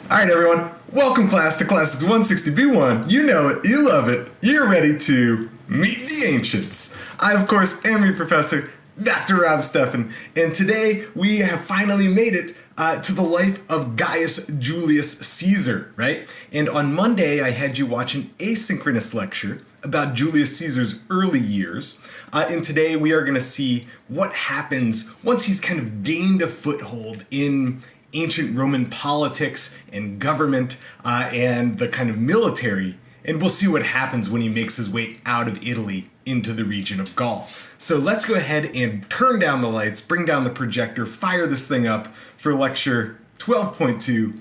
All right, everyone. Welcome, class, to Classics 160B1. You know it. You love it. You're ready to meet the ancients. I, of course, am your professor, Dr. Rob Steffen, and today we have finally made it to the life of Gaius Julius Caesar, right? And on Monday, I had you watch an asynchronous lecture about Julius Caesar's early years. And today we are going to see what happens once he's kind of gained a foothold in ancient Roman politics and government and the kind of military. And we'll see what happens when he makes his way out of Italy into the region of Gaul. So let's go ahead and turn down the lights, bring down the projector, fire this thing up for lecture 12.2,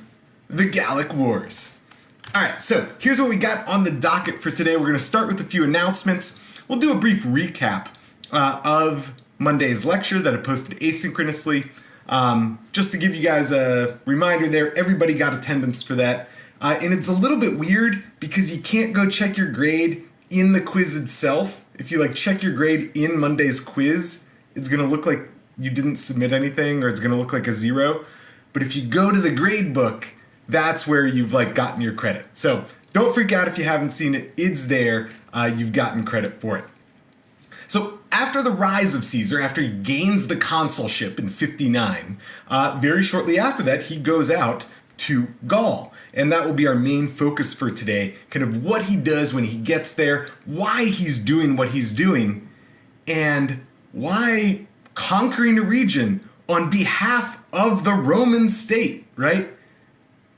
The Gallic Wars. All right, so here's what we got on the docket for today. We're going to start with a few announcements. We'll do a brief recap of Monday's lecture that I posted asynchronously. Just to give you guys a reminder there, everybody got attendance for that. And it's a little bit weird because you can't go check your grade in the quiz itself. If you check your grade in Monday's quiz, it's going to look like you didn't submit anything, or it's going to look like a 0. But if you go to the grade book, that's where you've gotten your credit. So don't freak out if you haven't seen it. It's there. You've gotten credit for it. So after the rise of Caesar, after he gains the consulship in 59, very shortly after that, he goes out to Gaul. And that will be our main focus for today, kind of what he does when he gets there, why he's doing what he's doing, and why conquering a region on behalf of the Roman state, right?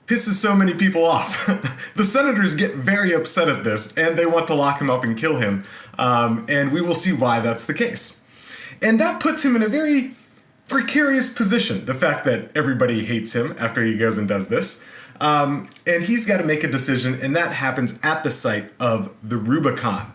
Pisses so many people off. The senators get very upset at this, and they want to lock him up and kill him. And we will see why that's the case. And that puts him in a very precarious position, the fact that everybody hates him after he goes and does this. And he's got to make a decision, and that happens at the site of the Rubicon.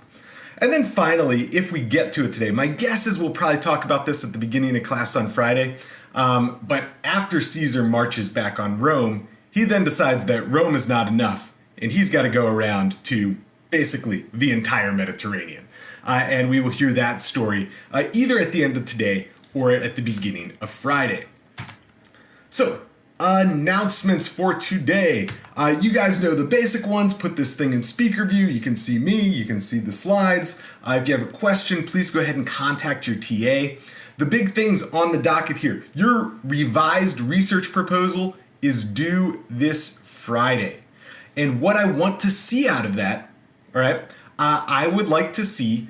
And then finally, if we get to it today, my guess is we'll probably talk about this at the beginning of class on Friday. But after Caesar marches back on Rome, he then decides that Rome is not enough, and he's got to go around to basically the entire Mediterranean. And we will hear that story either at the end of today or at the beginning of Friday. So, announcements for today. You guys know the basic ones. Put this thing in speaker view. You can see me. You can see the slides. If you have a question, please go ahead and contact your TA. The big things on the docket here. Your revised research proposal is due this Friday. And what I want to see out of that, all right, I would like to see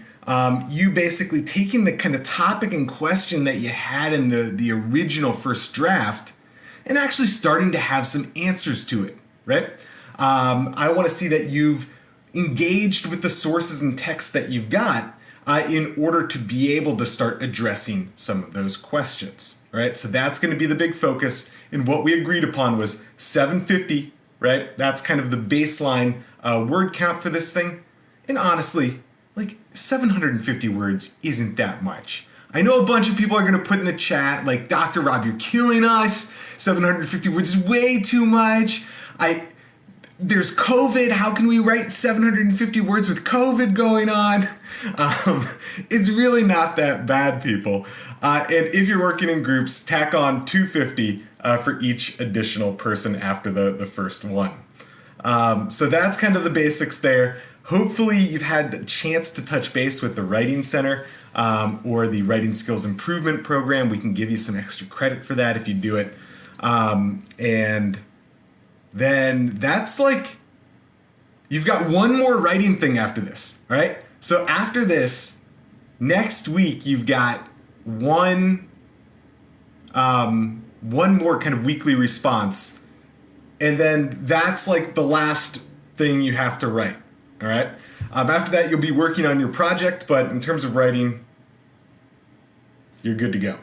you basically taking the kind of topic and question that you had in the original first draft and actually starting to have some answers to it, right? I want to see that you've engaged with the sources and texts that you've got in order to be able to start addressing some of those questions, right? So that's going to be the big focus. And what we agreed upon was 750, right? That's kind of the baseline word count for this thing. And honestly, 750 words isn't that much. I know a bunch of people are going to put in the chat, Dr. Rob, you're killing us. 750 words is way too much. There's COVID. How can we write 750 words with COVID going on? It's really not that bad, people. And if you're working in groups, tack on 250 for each additional person after the first one. So that's kind of the basics there. Hopefully you've had a chance to touch base with the Writing Center or the Writing Skills Improvement Program. We can give you some extra credit for that if you do it. And then that's you've got one more writing thing after this, all right? So after this, next week you've got one more kind of weekly response, and then that's the last thing you have to write, all right? After that, you'll be working on your project, but in terms of writing, you're good to go.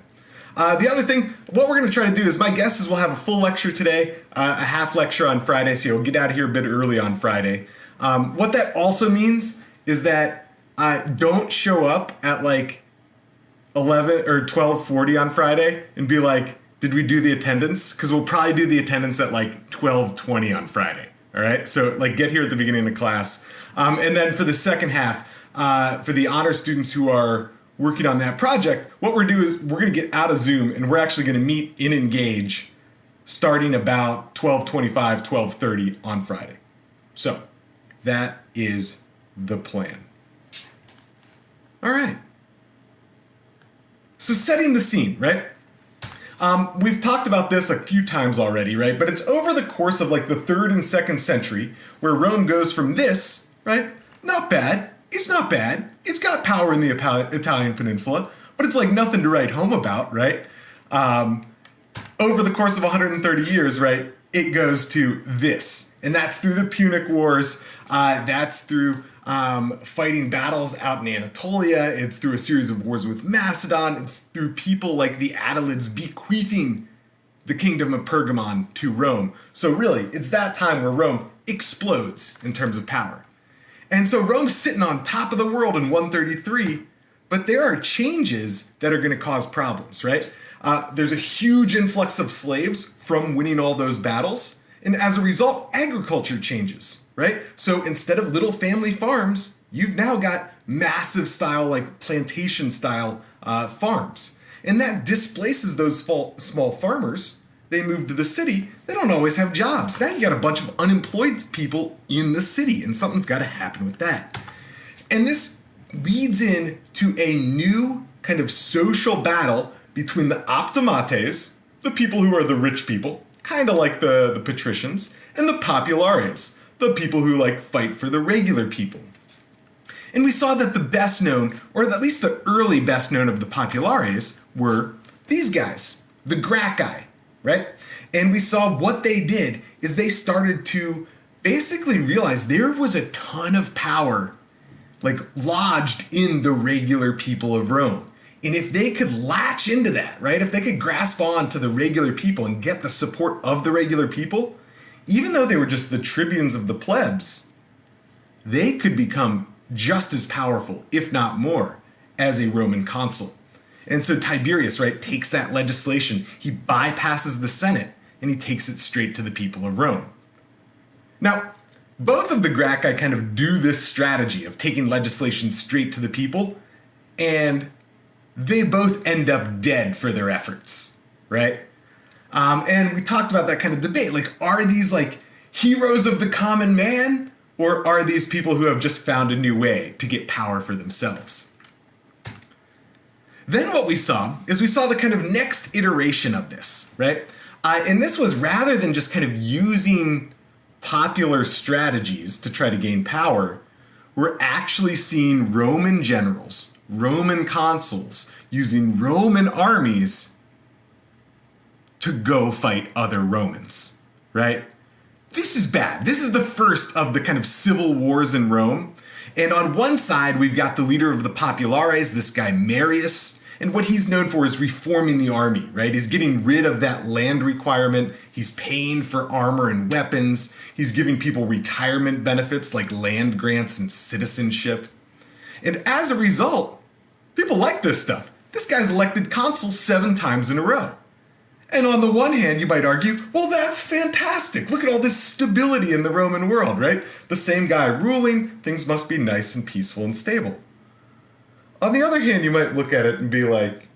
The other thing, what we're going to try to do is, my guess is we'll have a full lecture today, a half lecture on Friday, so you'll get out of here a bit early on Friday. What that also means is that don't show up at 11 or 12:40 on Friday and be did we do the attendance? Because we'll probably do the attendance at 12:20 on Friday. All right, so get here at the beginning of the class. And then for the second half, for the honor students who are working on that project, what we're doing is we're going to get out of Zoom and we're actually going to meet in Engage starting about 12:25, 12:30 on Friday. So that is the plan. All right. So setting the scene, right? We've talked about this a few times already, right? But it's over the course of like the 3rd and 2nd century where Rome goes from this, right? Not bad. It's not bad. It's got power in the Italian peninsula, but it's like nothing to write home about, right? Over the course of 130 years, right, it goes to this. And that's through the Punic Wars. That's through fighting battles out in Anatolia. It's through a series of wars with Macedon. It's through people like the Attalids bequeathing the kingdom of Pergamon to Rome. So really, it's that time where Rome explodes in terms of power. And so Rome's sitting on top of the world in 133, but there are changes that are going to cause problems, right? There's a huge influx of slaves from winning all those battles. And as a result, agriculture changes, right? So instead of little family farms, you've now got massive style, like plantation style farms. And that displaces those small farmers. They move to the city. They don't always have jobs. Now you got a bunch of unemployed people in the city, and something's got to happen with that. And this leads in to a new kind of social battle between the optimates, the people who are the rich people, kind of like the patricians, and the populares, the people who like fight for the regular people. And we saw that the best known, or at least the early best known of the populares, were these guys, the Gracchi, right? And we saw what they did is they started to basically realize there was a ton of power like lodged in the regular people of Rome. And if they could latch into that, right? If they could grasp on to the regular people and get the support of the regular people, even though they were just the tribunes of the plebs, they could become just as powerful, if not more, as a Roman consul. And so Tiberius, right, takes that legislation, he bypasses the Senate, and he takes it straight to the people of Rome. Now, both of the Gracchi kind of do this strategy of taking legislation straight to the people, and they both end up dead for their efforts, right? And we talked about that kind of debate. Like, are these like heroes of the common man, or are these people who have just found a new way to get power for themselves? Then what we saw the kind of next iteration of this, right? And this was rather than just kind of using popular strategies to try to gain power, we're actually seeing Roman generals, Roman consuls, using Roman armies to go fight other Romans, right? This is bad. This is the first of the kind of civil wars in Rome. And on one side, we've got the leader of the populares, this guy Marius, and what he's known for is reforming the army, right? He's getting rid of that land requirement. He's paying for armor and weapons. He's giving people retirement benefits like land grants and citizenship. And as a result, people like this stuff. This guy's elected consul 7 times in a row. And on the one hand, you might argue, well, that's fantastic. Look at all this stability in the Roman world, right? The same guy ruling, things must be nice and peaceful and stable. On the other hand, you might look at it and be like,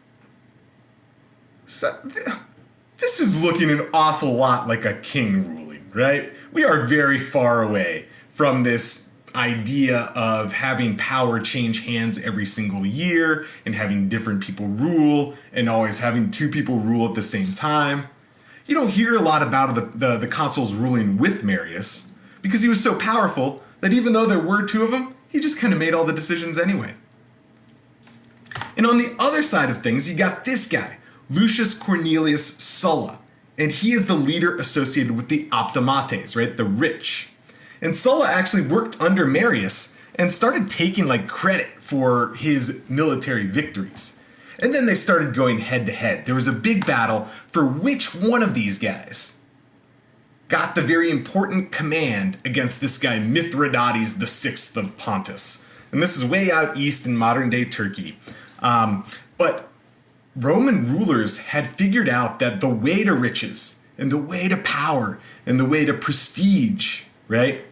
this is looking an awful lot like a king ruling, right? We are very far away from this idea of having power change hands every single year and having different people rule and always having 2 people rule at the same time. You don't hear a lot about the consuls ruling with Marius because he was so powerful that even though there were 2 of them, he just kind of made all the decisions anyway. And on the other side of things, you got this guy, Lucius Cornelius Sulla, and he is the leader associated with the optimates, right, the rich. And Sulla actually worked under Marius and started taking like credit for his military victories. And then they started going head to head. There was a big battle for which one of these guys got the very important command against this guy Mithridates VI of Pontus. And this is way out east in modern day Turkey. But Roman rulers had figured out that the way to riches and the way to power and the way to prestige, right,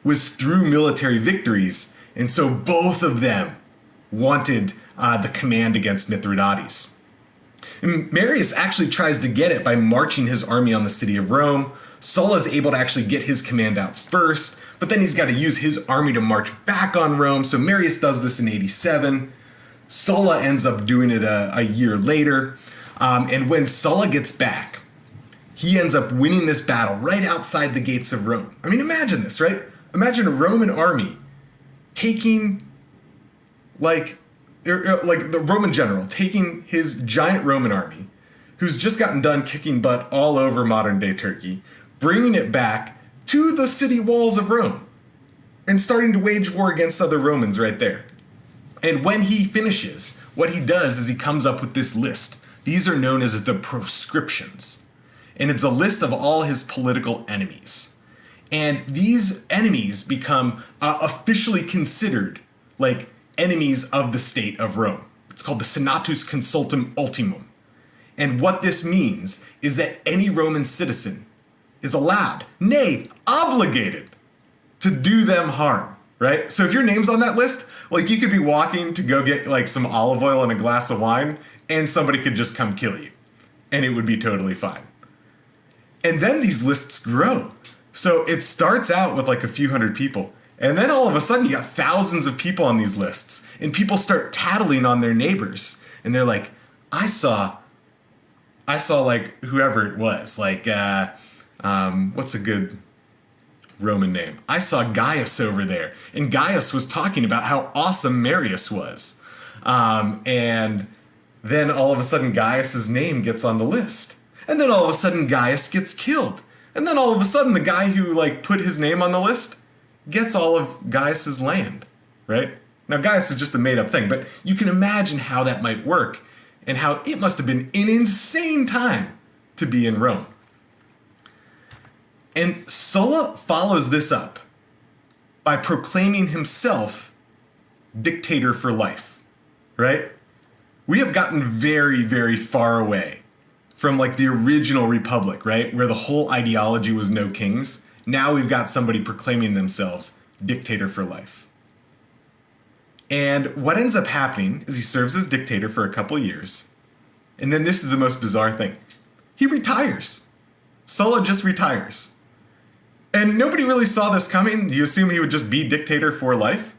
was through military victories. And so both of them wanted the command against Mithridates. And Marius actually tries to get it by marching his army on the city of Rome. Sulla is able to actually get his command out first, but then he's got to use his army to march back on Rome. So Marius does this in 87. Sulla ends up doing it a year later. And when Sulla gets back, he ends up winning this battle right outside the gates of Rome. I mean, imagine this, right? Imagine a Roman army taking, like the Roman general taking his giant Roman army, who's just gotten done kicking butt all over modern day Turkey, bringing it back to the city walls of Rome and starting to wage war against other Romans right there. And when he finishes, what he does is he comes up with this list. These are known as the proscriptions. And it's a list of all his political enemies. And these enemies become officially considered like enemies of the state of Rome. It's called the Senatus Consultum Ultimum. And what this means is that any Roman citizen is allowed, nay, obligated, to do them harm, right? So if your name's on that list, like you could be walking to go get like some olive oil and a glass of wine, and somebody could just come kill you, and it would be totally fine. And then these lists grow. So it starts out with like a few hundred people, and then all of a sudden you got thousands of people on these lists, and people start tattling on their neighbors, and they're like, I saw like whoever it was, like what's a good Roman name? I saw Gaius over there, and Gaius was talking about how awesome Marius was, and then all of a sudden Gaius's name gets on the list, and then all of a sudden Gaius gets killed, and then all of a sudden the guy who like put his name on the list gets all of Gaius's land, right? Now Gaius is just a made up thing, but you can imagine how that might work and how it must have been an insane time to be in Rome. And Sulla follows this up by proclaiming himself dictator for life, right? We have gotten very, very far away from like the original republic, right? Where the whole ideology was no kings. Now we've got somebody proclaiming themselves dictator for life. And what ends up happening is he serves as dictator for a couple years. And then this is the most bizarre thing. He retires. Sulla just retires. And nobody really saw this coming. You assume he would just be dictator for life.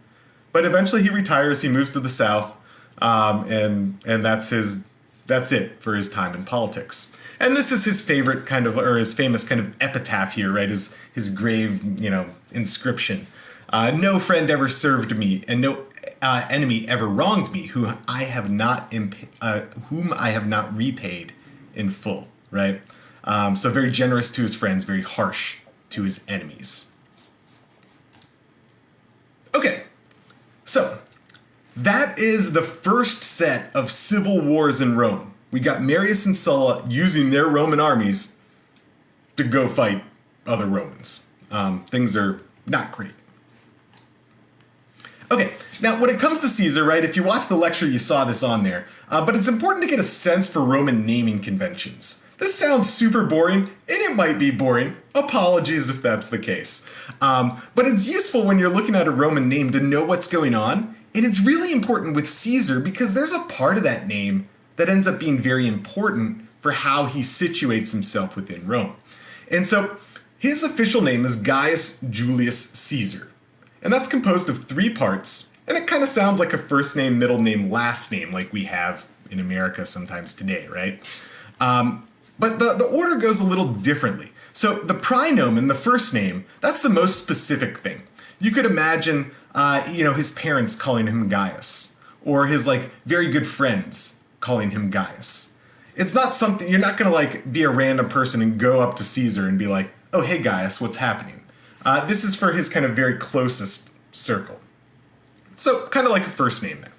But eventually he retires, he moves to the south, and that's it for his time in politics. And this is his favorite kind of, or his famous kind of epitaph here, right? His grave, inscription. No friend ever served me, and no enemy ever wronged me, whom I have not repaid in full, right? So very generous to his friends, very harsh to his enemies. Okay, so that is the first set of civil wars in Rome. We got Marius and Sulla using their Roman armies to go fight other Romans. Things are not great. Okay, now when it comes to Caesar, right, if you watched the lecture, you saw this on there. But it's important to get a sense for Roman naming conventions. This sounds super boring, and it might be boring. Apologies if that's the case. But it's useful when you're looking at a Roman name to know what's going on. And it's really important with Caesar because there's a part of that name that ends up being very important for how he situates himself within Rome. And so his official name is Gaius Julius Caesar. And that's composed of 3 parts. And it kind of sounds like a first name, middle name, last name like we have in America sometimes today, right? But the order goes a little differently. So the praenomen, the first name, that's the most specific thing. You could imagine, his parents calling him Gaius, or his like very good friends calling him Gaius. It's not something, you're not gonna like be a random person and go up to Caesar and be like, oh, hey Gaius, what's happening? This is for his kind of very closest circle. So kind of like a first name there.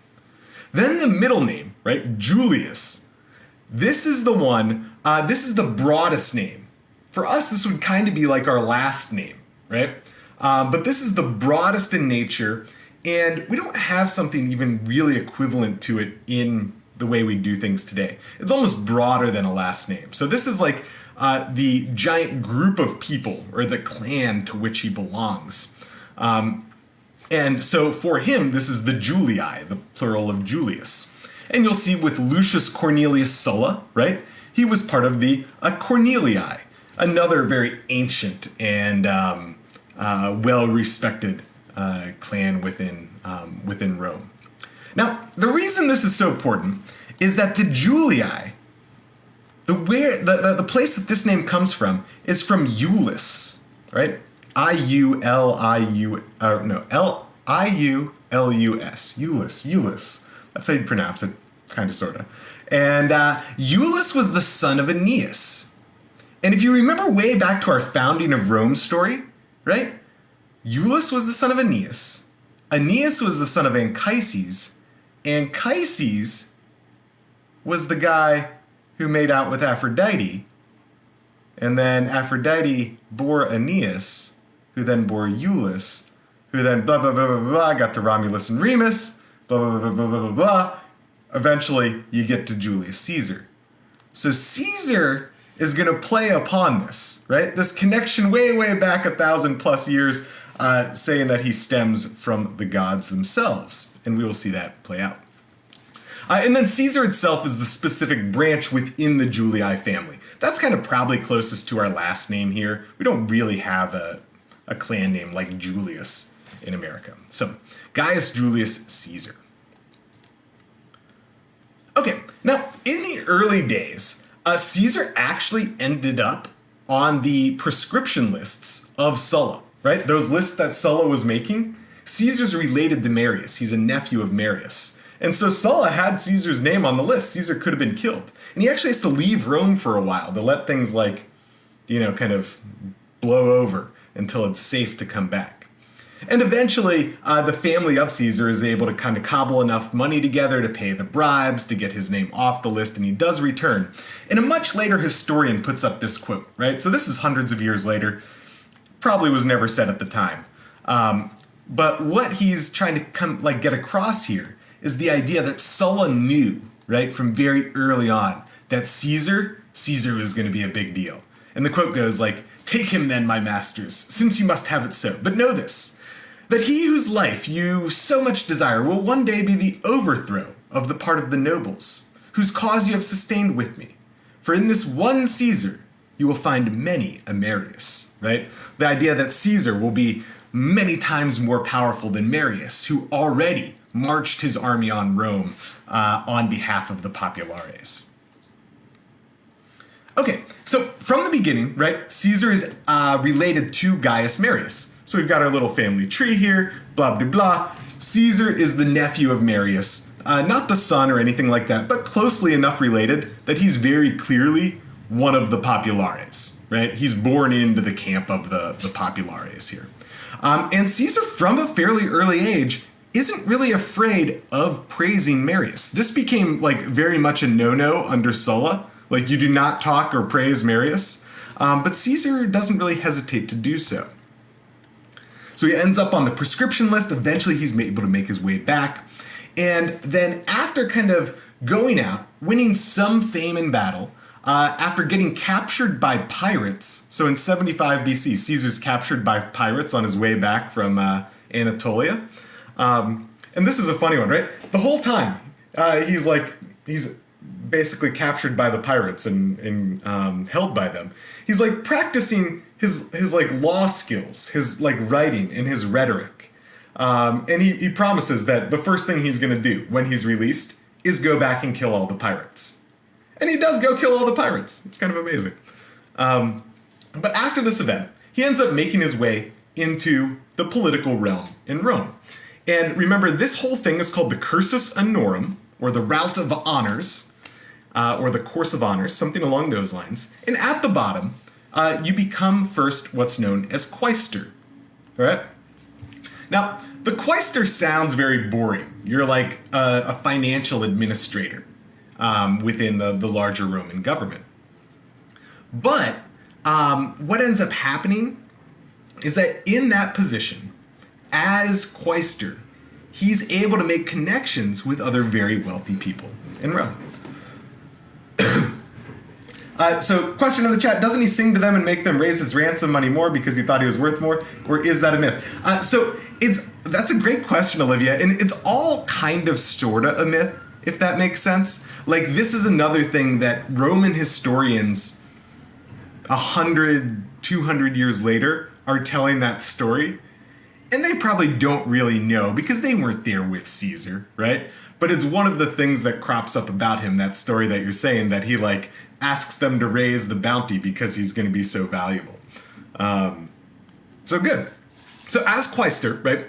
Then the middle name, right, Julius. This is the one, this is the broadest name. For us, this would kind of be like our last name, right? But this is the broadest in nature, and we don't have something even really equivalent to it in the way we do things today. It's almost broader than a last name. So this is like the giant group of people, or the clan to which he belongs. And so for him, this is the Julii, the plural of Julius. And you'll see with Lucius Cornelius Sulla, right? He was part of the Cornelii, another very ancient and well-respected clan within Rome. Now, the reason this is so important is that the Julii, the place that this name comes from is from Iulus, right? Iulus. Iulus. That's how you pronounce it, kind of, sort of. And Iulus was the son of Aeneas. And if you remember way back to our founding of Rome story, right? Iulus was the son of Aeneas. Aeneas was the son of Anchises. Anchises was the guy who made out with Aphrodite. And then Aphrodite bore Aeneas, who then bore Iulus, who then blah, blah, blah, blah, blah, got to Romulus and Remus, blah, blah, blah, blah, blah, blah, blah. Eventually, you get to Julius Caesar. So Caesar is going to play upon this, right? This connection way, way back 1,000+ years, saying that he stems from the gods themselves. And we will see that play out. And then Caesar itself is the specific branch within the Julii family. That's kind of probably closest to our last name here. We don't really have a clan name like Julius in America. So, Gaius Julius Caesar. Okay, now in the early days, Caesar actually ended up on the prescription lists of Sulla, right? Those lists that Sulla was making. Caesar's related to Marius. He's a nephew of Marius. And so Sulla had Caesar's name on the list. Caesar could have been killed. And he actually has to leave Rome for a while to let things kind of blow over until it's safe to come back. And eventually, the family of Caesar is able to kind of cobble enough money together to pay the bribes, to get his name off the list, and he does return. And a much later historian puts up this quote, right? So this is hundreds of years later. Probably was never said at the time. But what he's trying to get across here is the idea that Sulla knew, right, from very early on, that Caesar was going to be a big deal. And the quote goes "Take him then, my masters, since you must have it so. But know this, that he whose life you so much desire will one day be the overthrow of the part of the nobles, whose cause you have sustained with me. For in this one Caesar you will find many a Marius," right? The idea that Caesar will be many times more powerful than Marius, who already marched his army on Rome on behalf of the populares. Okay, so from the beginning, right, Caesar is related to Gaius Marius. So we've got our little family tree here, blah, blah, blah. Caesar is the nephew of Marius, not the son or anything like that, but closely enough related that he's very clearly one of the populares, right? He's born into the camp of the populares here. And Caesar, from a fairly early age, isn't really afraid of praising Marius. This became very much a no-no under Sulla. You do not talk or praise Marius. But Caesar doesn't really hesitate to do so. So he ends up on the prescription list. Eventually he's able to make his way back. And then after kind of going out, winning some fame in battle, after getting captured by pirates, so in 75 BC, Caesar's captured by pirates on his way back from Anatolia. And this is a funny one, right? The whole time, he's basically captured by the pirates and held by them. He's practicing his law skills, his writing and his rhetoric. And he promises that the first thing he's going to do when he's released is go back and kill all the pirates. And he does go kill all the pirates. It's kind of amazing. But after this event, he ends up making his way into the political realm in Rome. And remember, this whole thing is called the Cursus Honorum, or the Route of Honors, or the Course of Honors, something along those lines. And at the bottom, you become first what's known as quaestor, right? Now, the quaestor sounds very boring. You're like a financial administrator within the larger Roman government. But what ends up happening is that in that position, as quaestor, he's able to make connections with other very wealthy people in Rome. So question in the chat, doesn't he sing to them and make them raise his ransom money more because he thought he was worth more? Or is that a myth? So that's a great question, Olivia. And it's all kind of sorta a myth. if that makes sense. Like, this is another thing that Roman historians 100, 200 years later are telling that story. And they probably don't really know because they weren't there with Caesar, right? But it's one of the things that crops up about him, that story that you're saying, that he like asks them to raise the bounty because he's going to be so valuable. So good. So as quaestor, right,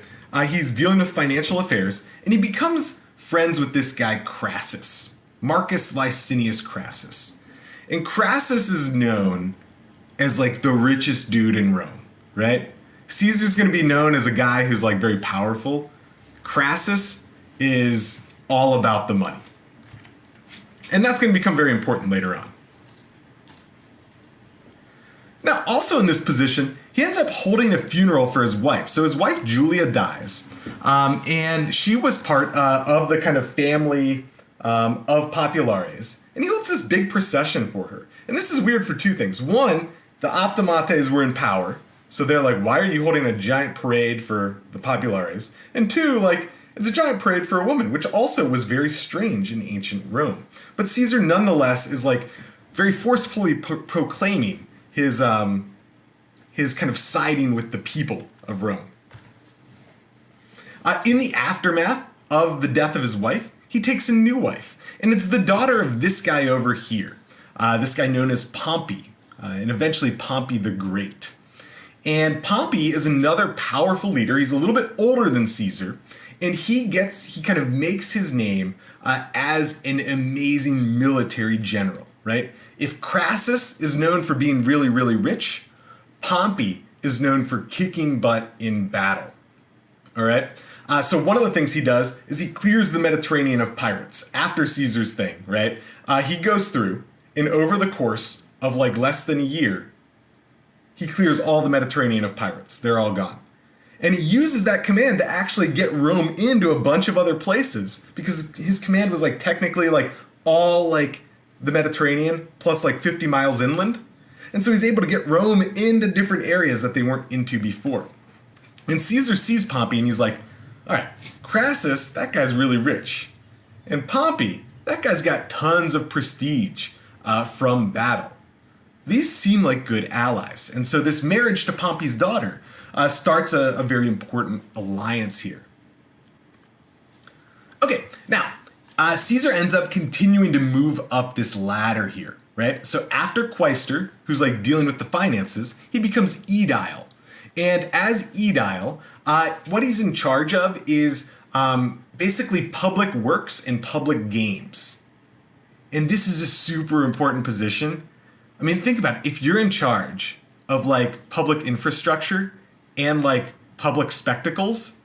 he's dealing with financial affairs, and he becomes friends with this guy Crassus, Marcus Licinius Crassus. And Crassus is known as like the richest dude in Rome, right? Caesar's going to be known as a guy who's like very powerful. Crassus is all about the money. And that's going to become very important later on. Now, also in this position, he ends up holding a funeral for his wife. So his wife, Julia, dies. And she was part of the kind of family of Populares. And he holds this big procession for her. And this is weird for two things. One, the Optimates were in power. So they're like, why are you holding a giant parade for the Populares? And two, like, it's a giant parade for a woman, which also was very strange in ancient Rome. But Caesar, nonetheless, is like very forcefully proclaiming his kind of siding with the people of Rome. In the aftermath of the death of his wife, he takes a new wife. And it's the daughter of this guy over here. This guy known as Pompey, and eventually Pompey the Great. And Pompey is another powerful leader. He's a little bit older than Caesar, and he kind of makes his name as an amazing military general, right? If Crassus is known for being really, really rich, Pompey is known for kicking butt in battle, all right? So one of the things he does is he clears the Mediterranean of pirates after Caesar's thing, right? He goes through, and over the course of like less than a year, he clears all the Mediterranean of pirates. They're all gone. And he uses that command to actually get Rome into a bunch of other places, because his command was like technically like all like the Mediterranean plus like 50 miles inland. And so he's able to get Rome into different areas that they weren't into before. And Caesar sees Pompey and he's like, all right, Crassus, that guy's really rich. And Pompey, that guy's got tons of prestige from battle. These seem like good allies. And so this marriage to Pompey's daughter starts a very important alliance here. Okay, now, Caesar ends up continuing to move up this ladder here, right? So after quaestor, who's like dealing with the finances, he becomes aedile. And as aedile, what he's in charge of is basically public works and public games. And this is a super important position. I mean, think about it. If you're in charge of like public infrastructure and like public spectacles,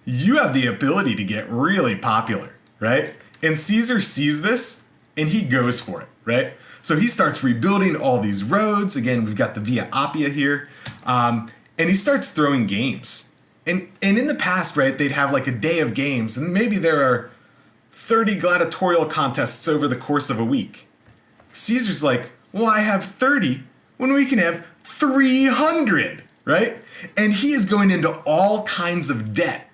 you have the ability to get really popular, right? And Caesar sees this and he goes for it, right? So he starts rebuilding all these roads. Again, we've got the Via Appia here. And he starts throwing games. And in the past, right, they'd have like a day of games, and maybe there are 30 gladiatorial contests over the course of a week. Caesar's like, well, I have 30 when we can have 300, right? And he is going into all kinds of debt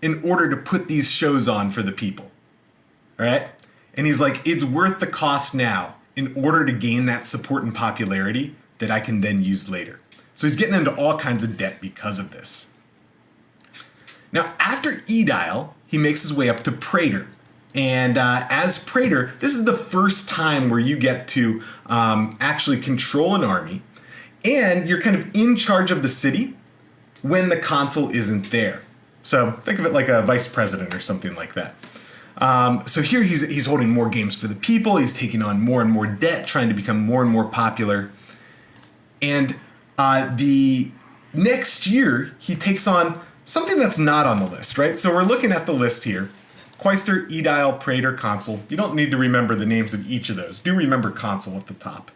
in order to put these shows on for the people, right? And he's like, it's worth the cost now in order to gain that support and popularity that I can then use later. So he's getting into all kinds of debt because of this. Now, after aedile, he makes his way up to praetor. And as praetor, this is the first time where you get to actually control an army, and you're kind of in charge of the city when the consul isn't there. So think of it like a vice president or something like that. So here he's holding more games for the people. He's taking on more and more debt, trying to become more and more popular. And the next year, he takes on something that's not on the list, right? So we're looking at the list here. Quaestor, aedile, praetor, consul. You don't need to remember the names of each of those. Do remember consul at the top.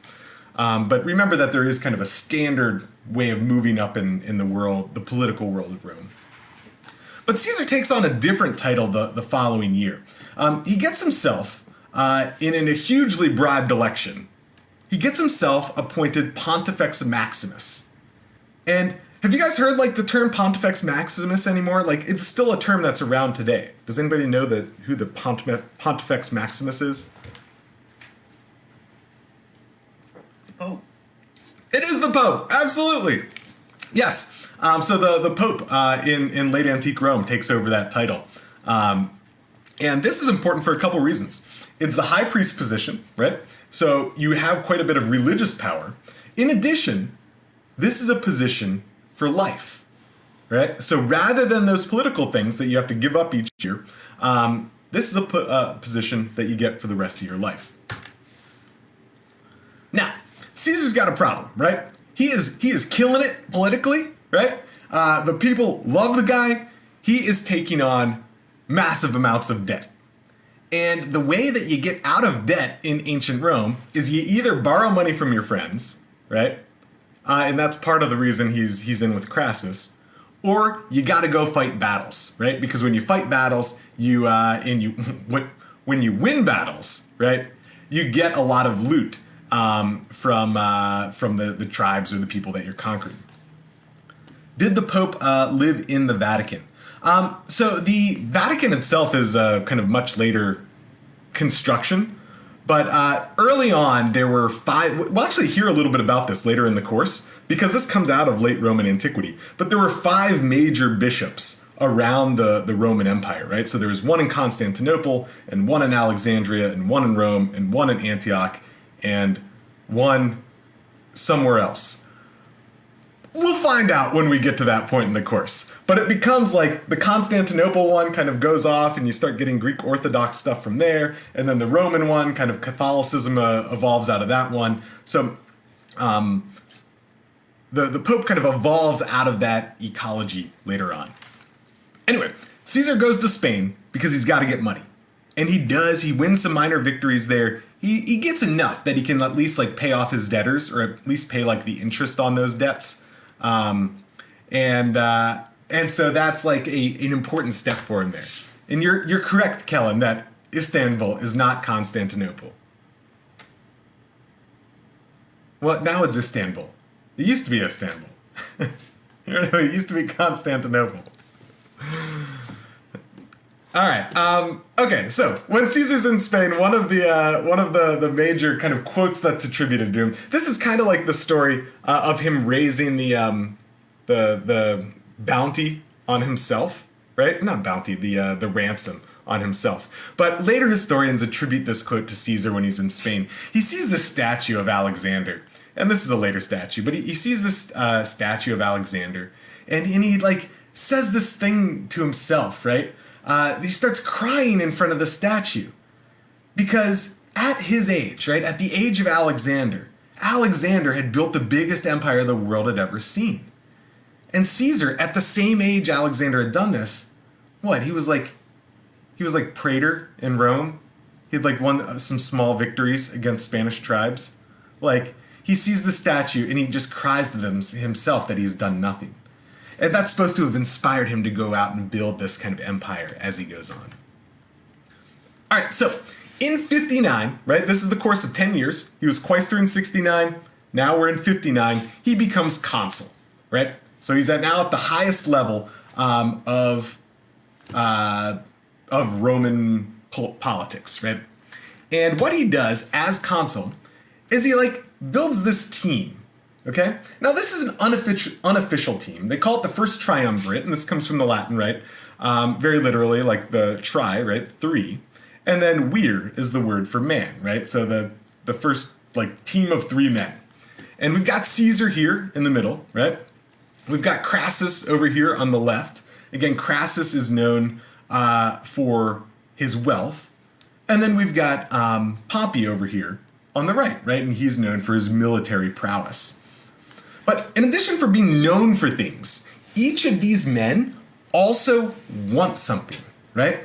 But remember that there is kind of a standard way of moving up in the world, the political world of Rome. But Caesar takes on a different title the following year. He gets himself, in a hugely bribed election, he gets himself appointed Pontifex Maximus. And have Have you guys heard like the term Pontifex Maximus anymore? Like it's still a term that's around today. Does anybody know who the Pontifex Maximus is? The Pope. It is the Pope, absolutely. Yes. So the Pope in late antique Rome takes over that title. And this is important for a couple reasons. It's the high priest position, right? So you have quite a bit of religious power. In addition, this is a position for life, right? So rather than those political things that you have to give up each year, this is a position that you get for the rest of your life. Now, Caesar's got a problem, right? He is killing it politically, right? The people love the guy. He is taking on massive amounts of debt. And the way that you get out of debt in ancient Rome is you either borrow money from your friends, right? And that's part of the reason he's in with Crassus, or you got to go fight battles, right? Because when you fight battles, when you win battles, right, you get a lot of loot from the tribes or the people that you're conquering. Did the Pope live in the Vatican? So the Vatican itself is a kind of much later construction, but early on there were 5, we'll actually hear a little bit about this later in the course, because this comes out of late Roman antiquity, but there were 5 major bishops around the Roman Empire, right? So there was one in Constantinople, and one in Alexandria, and one in Rome, and one in Antioch, and one somewhere else. We'll find out when we get to that point in the course. But it becomes like the Constantinople one kind of goes off and you start getting Greek Orthodox stuff from there. And then the Roman one, kind of Catholicism evolves out of that one. So the Pope kind of evolves out of that ecology later on. Anyway, Caesar goes to Spain because he's got to get money. And he does. He wins some minor victories there. He gets enough that he can at least like pay off his debtors, or at least pay like the interest on those debts. And so that's like an important step for him there. And you're correct, Kellen, that Istanbul is not Constantinople. Well, now it's Istanbul. It used to be Istanbul. It used to be Constantinople. All right. Okay. So when Caesar's in Spain, one of the major kind of quotes that's attributed to him. This is kind of like the story of him raising the bounty on himself, right? Not bounty, the ransom on himself. But later historians attribute this quote to Caesar when he's in Spain. He sees this statue of Alexander, and this is a later statue, but he sees this statue of Alexander, and he like says this thing to himself, right? He starts crying in front of the statue because at his age, right, at the age of Alexander had built the biggest empire the world had ever seen. And Caesar, at the same age Alexander had done this, he was like praetor in Rome. He had like won some small victories against Spanish tribes. Like, he sees the statue and he just cries to himself that he's done nothing. And that's supposed to have inspired him to go out and build this kind of empire as he goes on. All right, so in 59, right, this is the course of 10 years. He was quaestor in 69. Now we're in 59. He becomes consul, right? So he's now at the highest level of Roman politics, right? And what he does as consul is he like builds this team. Okay? Now, this is an unofficial team. They call it the Firsttriumvirate, and this comes from the Latin, right? Very literally, like the tri, right? 3. And then vir is the word for man, right? So the first, like, team of 3 men. And we've got Caesar here in the middle, right? We've got Crassus over here on the left. Again, Crassus is known for his wealth. And then we've got Pompey over here on the right? And he's known for his military prowess. But in addition for being known for things, each of these men also wants something, right?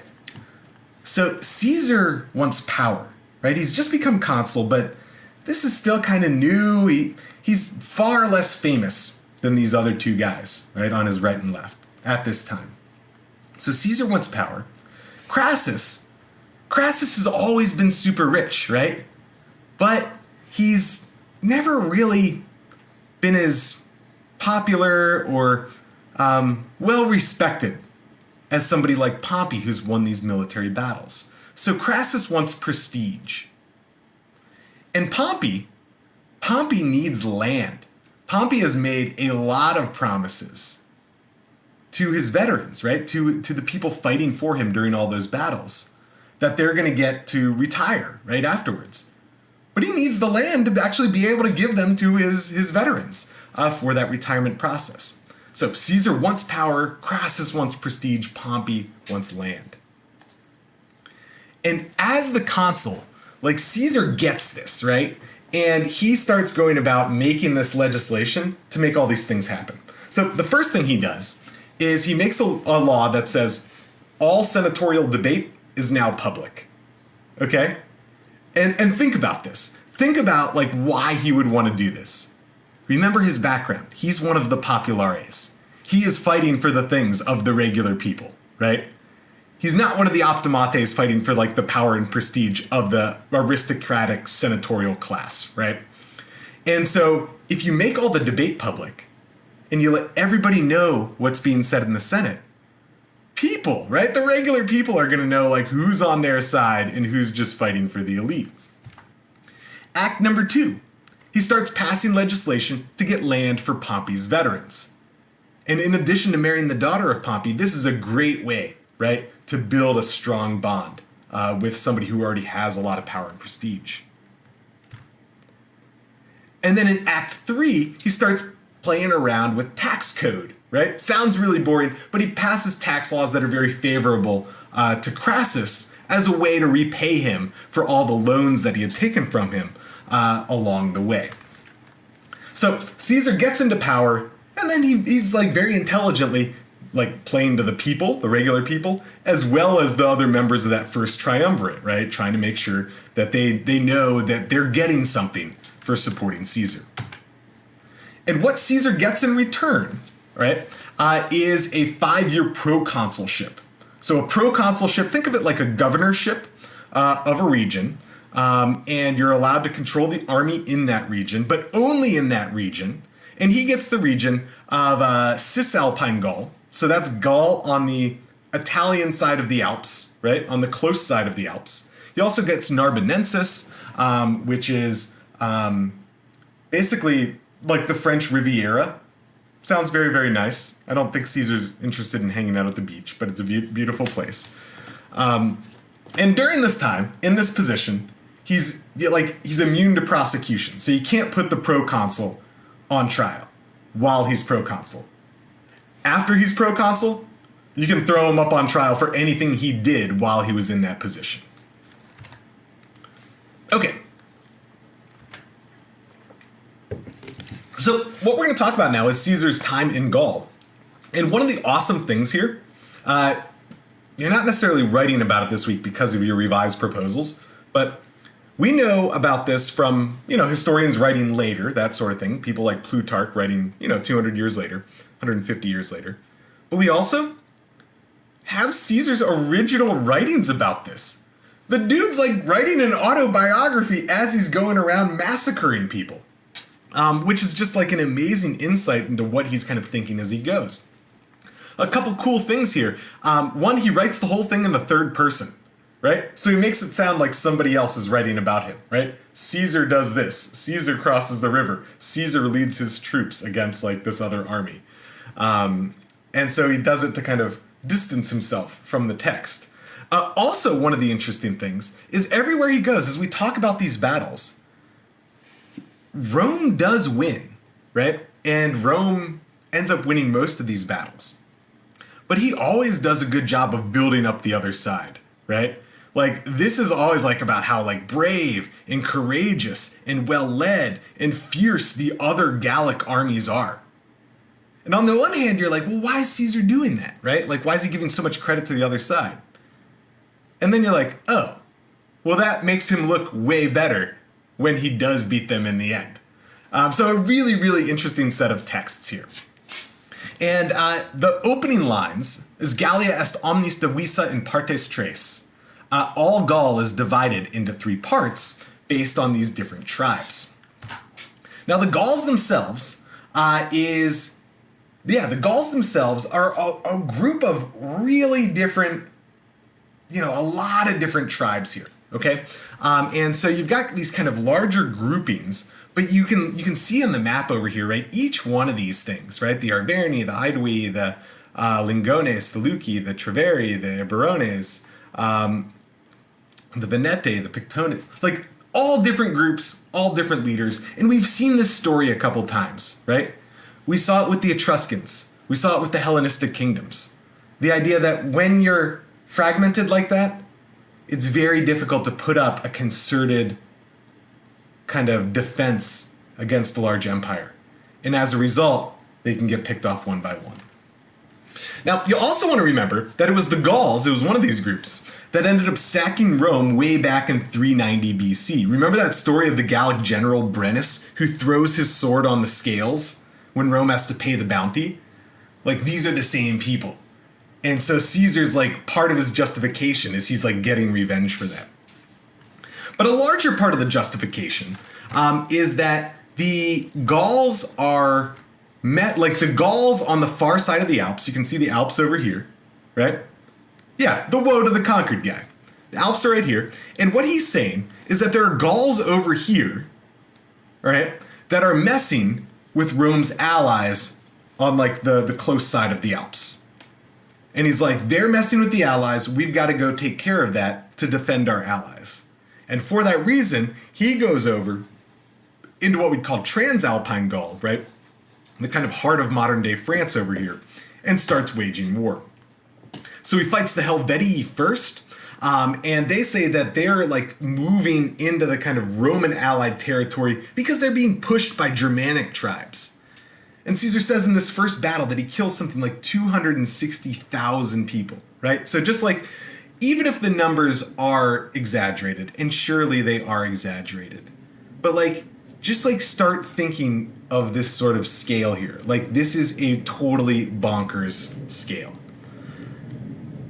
So Caesar wants power, right? He's just become consul, but this is still kind of new. He's far less famous than these other 2 guys, right, on his right and left at this time. So Caesar wants power. Crassus has always been super rich, right? But he's never really been as popular or well respected as somebody like Pompey who's won these military battles. So Crassus wants prestige. And Pompey needs land. Pompey has made a lot of promises to his veterans, right? To the people fighting for him during all those battles, that they're going to get to retire right afterwards. But he needs the land to actually be able to give them to his veterans for that retirement process. So Caesar wants power, Crassus wants prestige, Pompey wants land. And as the consul, like Caesar gets this, right? And he starts going about making this legislation to make all these things happen. So the first thing he does is he makes a law that says all senatorial debate is now public. Okay? And think about this. Think about like why he would want to do this. Remember his background. He's one of the populares. He is fighting for the things of the regular people, right? He's not one of the optimates fighting for like the power and prestige of the aristocratic senatorial class, right? And so if you make all the debate public and you let everybody know what's being said in the Senate, people, right? The regular people are going to know like who's on their side and who's just fighting for the elite. Act number 2, he starts passing legislation to get land for Pompey's veterans. And in addition to marrying the daughter of Pompey, this is a great way, right, to build a strong bond with somebody who already has a lot of power and prestige. And then in Act 3, he starts playing around with tax code, right? Sounds really boring, but he passes tax laws that are very favorable to Crassus as a way to repay him for all the loans that he had taken from him along the way. So Caesar gets into power, and then he's like very intelligently like playing to the people, the regular people, as well as the other members of that first triumvirate, right? Trying to make sure that they know that they're getting something for supporting Caesar. And what Caesar gets in return, right, is a 5-year proconsulship. So a proconsulship, think of it like a governorship of a region, and you're allowed to control the army in that region, but only in that region. And he gets the region of Cisalpine Gaul. So that's Gaul on the Italian side of the Alps, right? On the close side of the Alps. He also gets Narbonensis, which is basically like the French Riviera. Sounds very, very nice. I don't think Caesar's interested in hanging out at the beach, but it's a beautiful place. And during this time, in this position, he's immune to prosecution. So you can't put the proconsul on trial while he's proconsul. After he's proconsul, you can throw him up on trial for anything he did while he was in that position. Okay. So what we're going to talk about now is Caesar's time in Gaul. And one of the awesome things here, you're not necessarily writing about it this week because of your revised proposals, but we know about this from, historians writing later, that sort of thing. People like Plutarch writing, 200 years later, 150 years later. But we also have Caesar's original writings about this. The dude's like writing an autobiography as he's going around massacring people, which is just like an amazing insight into what he's kind of thinking as he goes. A couple cool things here. One, he writes the whole thing in the third person. Right? So he makes it sound like somebody else is writing about him, right? Caesar does this. Caesar crosses the river. Caesar leads his troops against like this other army. And so he does it to kind of distance himself from the text. Also, one of the interesting things is everywhere he goes, as we talk about these battles, Rome does win, right? And Rome ends up winning most of these battles. But he always does a good job of building up the other side, right? Like, this is always like about how like brave and courageous and well-led and fierce the other Gallic armies are. And on the one hand, you're like, well, why is Caesar doing that, right? Like, why is he giving so much credit to the other side? And then you're like, oh, well, that makes him look way better when he does beat them in the end. So a really, really interesting set of texts here. And the opening lines is Gallia est omnis divisa in partes tres. All Gaul is divided into 3 parts based on these different tribes. Now the Gauls themselves is the Gauls themselves are a group of really different, a lot of different tribes here, okay? And so you've got these kind of larger groupings, but you can see on the map over here, right? Each one of these things, right? The Arverni, the Aedui, the Lingones, the Luci, the Treveri, the Eburones, the Veneti, the Pictoni, like all different groups, all different leaders. And we've seen this story a couple times, right? We saw it with the Etruscans. We saw it with the Hellenistic kingdoms. The idea that when you're fragmented like that, it's very difficult to put up a concerted kind of defense against a large empire. And as a result, they can get picked off one by one. Now, you also want to remember that it was the Gauls, it was one of these groups, that ended up sacking Rome way back in 390 BC. Remember that story of the Gallic general Brennus who throws his sword on the scales when Rome has to pay the bounty? Like, these are the same people. And so Caesar's like, part of his justification is he's like getting revenge for that. But a larger part of the justification is that the Gauls are like the Gauls on the far side of the Alps. You can see the Alps over here, right? Yeah, the woe to the conquered guy. The Alps are right here. And what he's saying is that there are Gauls over here, right, that are messing with Rome's allies on like the close side of the Alps. And he's like, they're messing with the allies. We've got to go take care of that to defend our allies. And for that reason, he goes over into what we'd call Transalpine Gaul, right? The kind of heart of modern day France over here, and starts waging war. So he fights the Helvetii first, and they say that they're like moving into the kind of Roman allied territory because they're being pushed by Germanic tribes. And Caesar says in this first battle that he kills something like 260,000 people, right? So just like, even if the numbers are exaggerated, and surely they are exaggerated, but like, just like start thinking of this sort of scale here. Like, this is a totally bonkers scale.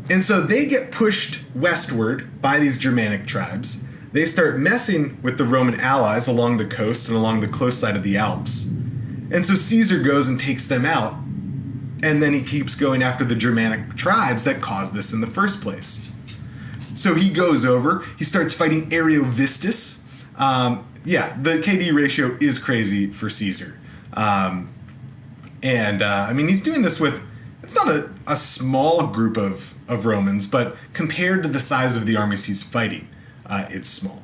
And so they get pushed westward by these Germanic tribes. They start messing with the Roman allies along the coast and along the close side of the Alps. And so Caesar goes and takes them out. And then he keeps going after the Germanic tribes that caused this in the first place. So he goes over, he starts fighting Ariovistus. The KD ratio is crazy for Caesar. I mean, he's doing this with, it's not a small group of Romans, but compared to the size of the armies he's fighting, it's small.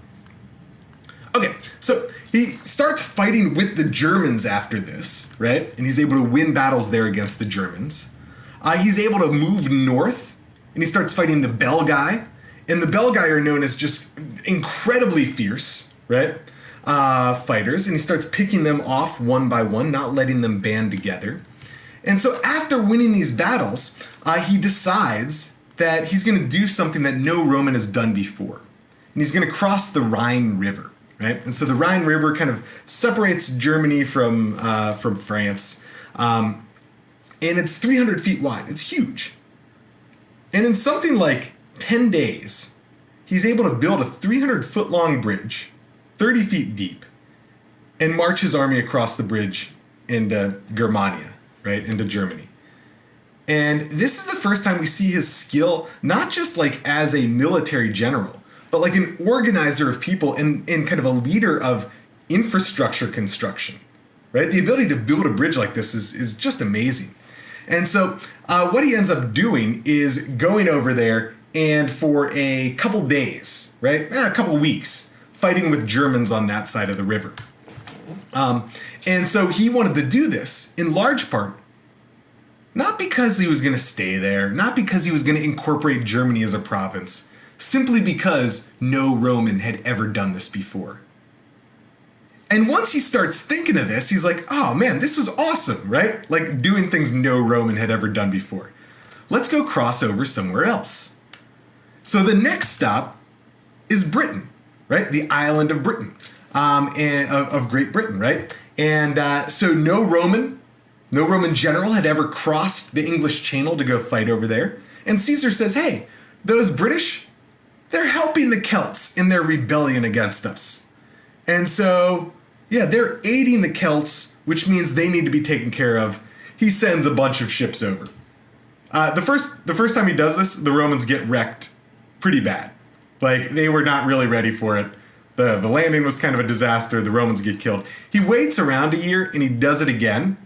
Okay, so he starts fighting with the Germans after this, right? And he's able to win battles there against the Germans. He's able to move north, and he starts fighting the Belgae. And the Belgae are known as just incredibly fierce, right? Fighters, and he starts picking them off one by one, not letting them band together. And so after winning these battles, he decides that he's going to do something that no Roman has done before. And he's going to cross the Rhine River, right? And so the Rhine River kind of separates Germany from France. And it's 300 feet wide. It's huge. And in something like 10 days, he's able to build a 300-foot-long bridge, 30 feet deep, and march his army across the bridge into Germania, right, into Germany. And this is the first time we see his skill, not just like as a military general, but like an organizer of people and kind of a leader of infrastructure construction, right? The ability to build a bridge like this is just amazing. And so what he ends up doing is going over there and for a couple days, right, a couple weeks, fighting with Germans on that side of the river. And so he wanted to do this in large part, not because he was going to stay there, not because he was going to incorporate Germany as a province, simply because no Roman had ever done this before. And once he starts thinking of this, he's like, oh man, this was awesome, right? Like doing things no Roman had ever done before. Let's go cross over somewhere else. So the next stop is Britain, right? The island of Britain, and of Great Britain, right? And so no Roman general had ever crossed the English Channel to go fight over there. And Caesar says, hey, those British, they're helping the Celts in their rebellion against us. And so, yeah, they're aiding the Celts, which means they need to be taken care of. he sends a bunch of ships over. The first time he does this, the Romans get wrecked pretty bad. Like, they were not really ready for it. The landing was kind of a disaster. The Romans get killed. He waits around a year and he does it again.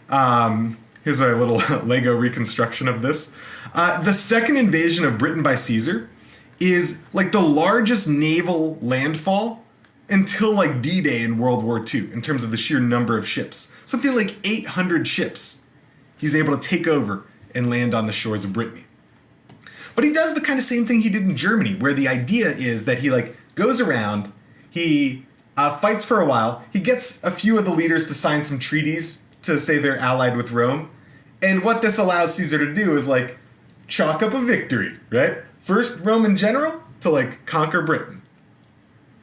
Here's my little Lego reconstruction of this. The second invasion of Britain by Caesar is like the largest naval landfall until like D-Day in World War II in terms of the sheer number of ships. Something like 800 ships he's able to take over and land on the shores of Brittany. But he does the kind of same thing he did in Germany, where the idea is that he like goes around, he fights for a while, he gets a few of the leaders to sign some treaties to say they're allied with Rome, and what this allows Caesar to do is like chalk up a victory, right? First Roman general to like conquer Britain.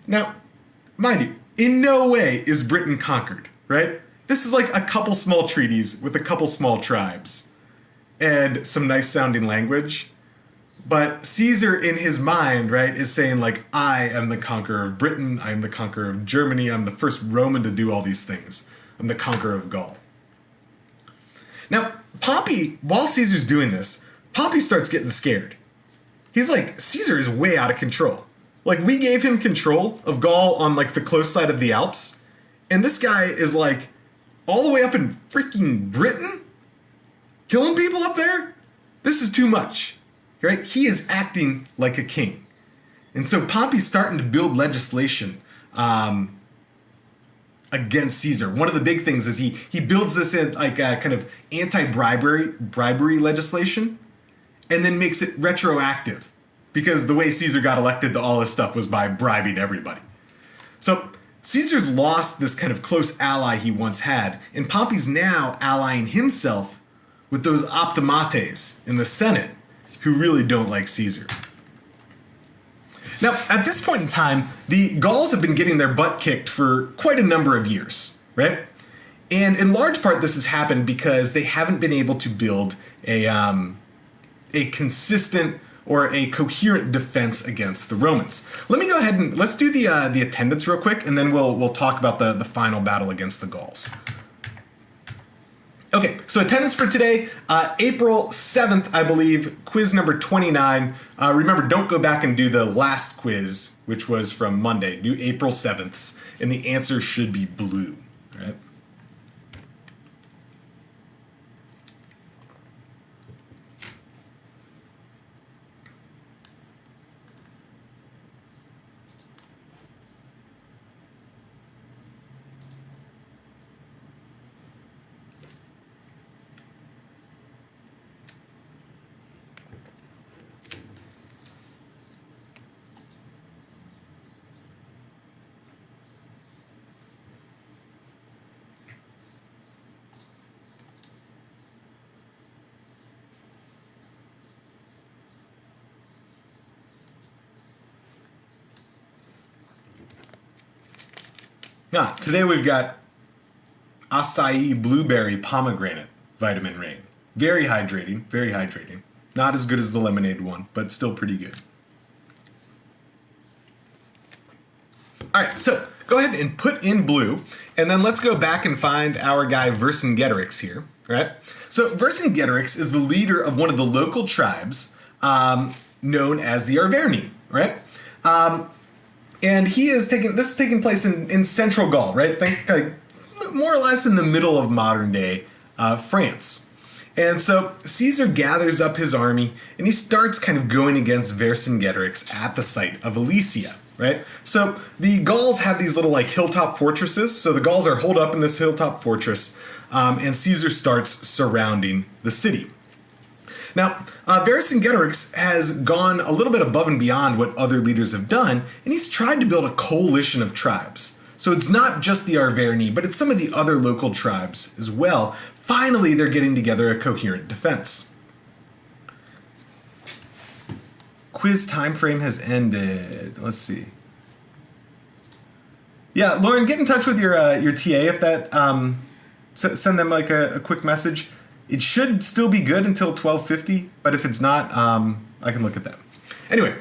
Now, mind you, in no way is Britain conquered, right? This is like a couple small treaties with a couple small tribes and some nice sounding language. But Caesar in his mind, right, is saying like, I am the conqueror of Britain, I am the conqueror of Germany, I'm the first Roman to do all these things. I'm the conqueror of Gaul. Now, Pompey, while Caesar's doing this, Pompey starts getting scared. He's like, Caesar is way out of control. Like, we gave him control of Gaul on like the close side of the Alps, and this guy is like all the way up in freaking Britain? Killing people up there? This is too much, right? He is acting like a king. And so Pompey's starting to build legislation against Caesar. One of the big things is he builds this in like a kind of anti-bribery legislation and then makes it retroactive because the way Caesar got elected to all this stuff was by bribing everybody. So Caesar's lost this kind of close ally he once had, and Pompey's now allying himself with those optimates in the Senate who really don't like Caesar. Now, at this point in time, the Gauls have been getting their butt kicked for quite a number of years, right? And in large part, this has happened because they haven't been able to build a consistent or a coherent defense against the Romans. Let me go ahead and let's do the attendance real quick, and then we'll talk about the final battle against the Gauls. Okay, so attendance for today, April 7th, I believe, quiz number 29. Remember, don't go back and do the last quiz, which was from Monday. Do April 7th's, and the answer should be blue, all right? Today we've got acai blueberry pomegranate vitamin rain. Very hydrating, very hydrating. Not as good as the lemonade one, but still pretty good. All right, so go ahead and put in blue, and then let's go back and find our guy Vercingetorix here, right? So Vercingetorix is the leader of one of the local tribes known as the Arverni, right? And this is taking place in central Gaul, right? Think like more or less in the middle of modern day France. And so Caesar gathers up his army and he starts kind of going against Vercingetorix at the site of Alesia, right? So the Gauls have these little like hilltop fortresses. So the Gauls are holed up in this hilltop fortress, and Caesar starts surrounding the city. Now, Vercingetorix has gone a little bit above and beyond what other leaders have done, and he's tried to build a coalition of tribes. So it's not just the Arverni, but it's some of the other local tribes as well. Finally, they're getting together a coherent defense. Quiz time frame has ended. Let's see. Yeah, Lauren, get in touch with your TA if that. Send them like a quick message. It should still be good until 12:50, but if it's not, I can look at that. Anyway,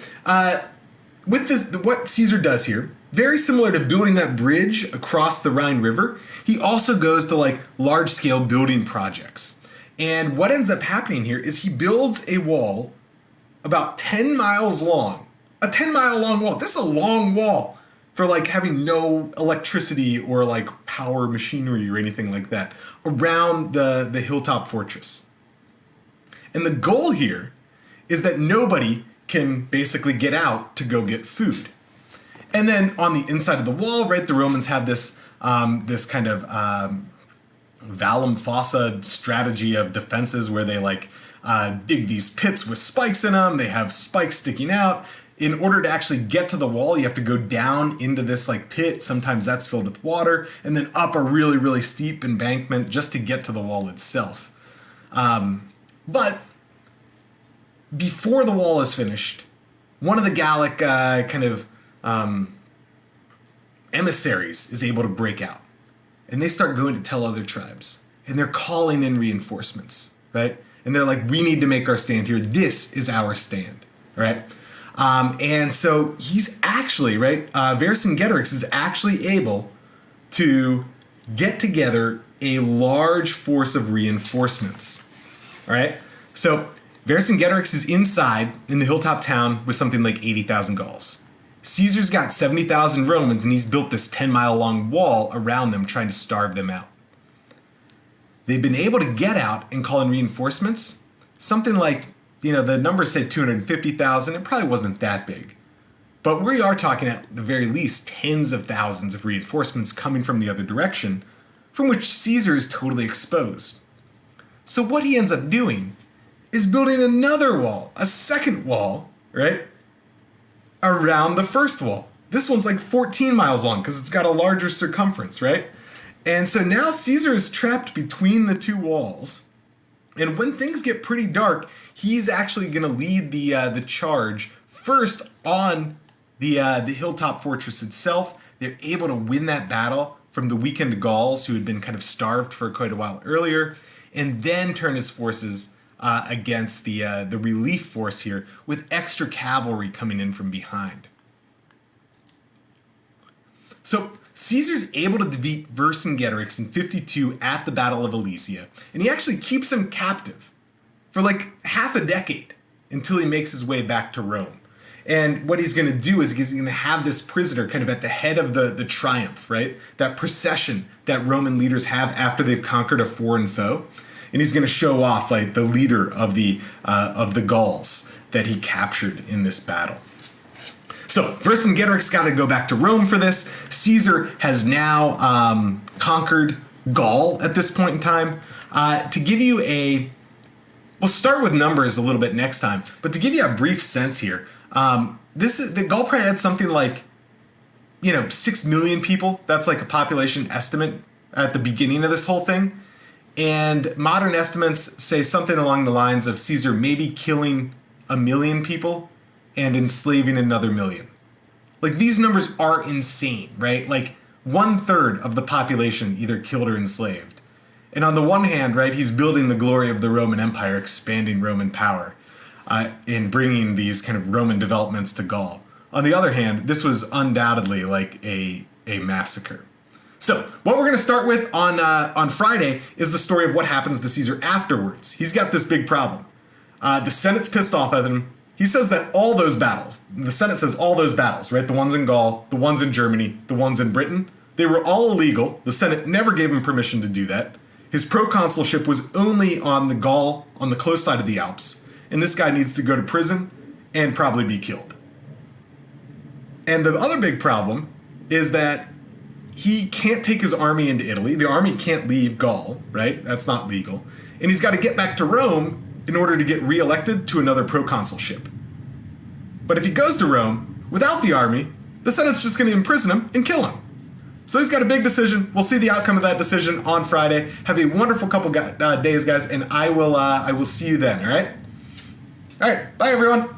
with this, what Caesar does here, very similar to building that bridge across the Rhine River, he also goes to like large-scale building projects. And what ends up happening here is he builds a wall about 10 miles long. A 10-mile long wall. This is a long wall for like having no electricity or like power machinery or anything like that around the hilltop fortress. And the goal here is that nobody can basically get out to go get food. And then on the inside of the wall, right, the Romans have this kind of Valum fossa strategy of defenses where they like dig these pits with spikes in them. They have spikes sticking out. In order to actually get to the wall, you have to go down into this like pit. Sometimes that's filled with water, and then up a really, really steep embankment just to get to the wall itself. But before the wall is finished, one of the Gallic emissaries is able to break out. And they start going to tell other tribes. And they're calling in reinforcements, right? And they're like, we need to make our stand here. This is our stand, right? And so he's actually, right, Vercingetorix is actually able to get together a large force of reinforcements, all right? So Vercingetorix is inside in the hilltop town with something like 80,000 Gauls. Caesar's got 70,000 Romans, and he's built this 10-mile long wall around them, trying to starve them out. They've been able to get out and call in reinforcements. Something like, the numbers say 250,000. It probably wasn't that big. But we are talking at the very least tens of thousands of reinforcements coming from the other direction, from which Caesar is totally exposed. So what he ends up doing is building another wall, a second wall, right, around the first wall. This one's like 14 miles long because it's got a larger circumference, right? And so now Caesar is trapped between the two walls. And when things get pretty dark, he's actually going to lead the charge first on the hilltop fortress itself. They're able to win that battle from the weakened Gauls, who had been kind of starved for quite a while earlier, and then turn his forces against the relief force here, with extra cavalry coming in from behind. So Caesar's able to defeat Vercingetorix in 52 at the Battle of Alesia, and he actually keeps him captive for like half a decade until he makes his way back to Rome. And what he's going to do is he's going to have this prisoner kind of at the head of the triumph, right? That procession that Roman leaders have after they've conquered a foreign foe. And he's going to show off like the leader of the Gauls that he captured in this battle. So Vercingetorix got to go back to Rome for this. Caesar has now conquered Gaul at this point in time. To give you we'll start with numbers a little bit next time, but to give you a brief sense here, the Gaul probably had something like, 6 million people. That's like a population estimate at the beginning of this whole thing. And modern estimates say something along the lines of Caesar maybe killing 1 million people and enslaving another million. Like, these numbers are insane, right? Like, 1/3 of the population either killed or enslaved. And on the one hand, right, he's building the glory of the Roman Empire, expanding Roman power, in bringing these kind of Roman developments to Gaul. On the other hand, this was undoubtedly like a massacre. So what we're going to start with on Friday is the story of what happens to Caesar afterwards. He's got this big problem. The Senate's pissed off at him. He says that all those battles, the Senate says all those battles, right? The ones in Gaul, the ones in Germany, the ones in Britain, they were all illegal. The Senate never gave him permission to do that. His proconsulship was only on the Gaul, on the close side of the Alps. And this guy needs to go to prison and probably be killed. And the other big problem is that he can't take his army into Italy. The army can't leave Gaul, right? That's not legal. And he's got to get back to Rome in order to get reelected to another proconsulship. But if he goes to Rome without the army, the Senate's just going to imprison him and kill him. So he's got a big decision. We'll see the outcome of that decision on Friday. Have a wonderful couple days, guys, and I will see you then, all right? All right, bye, everyone.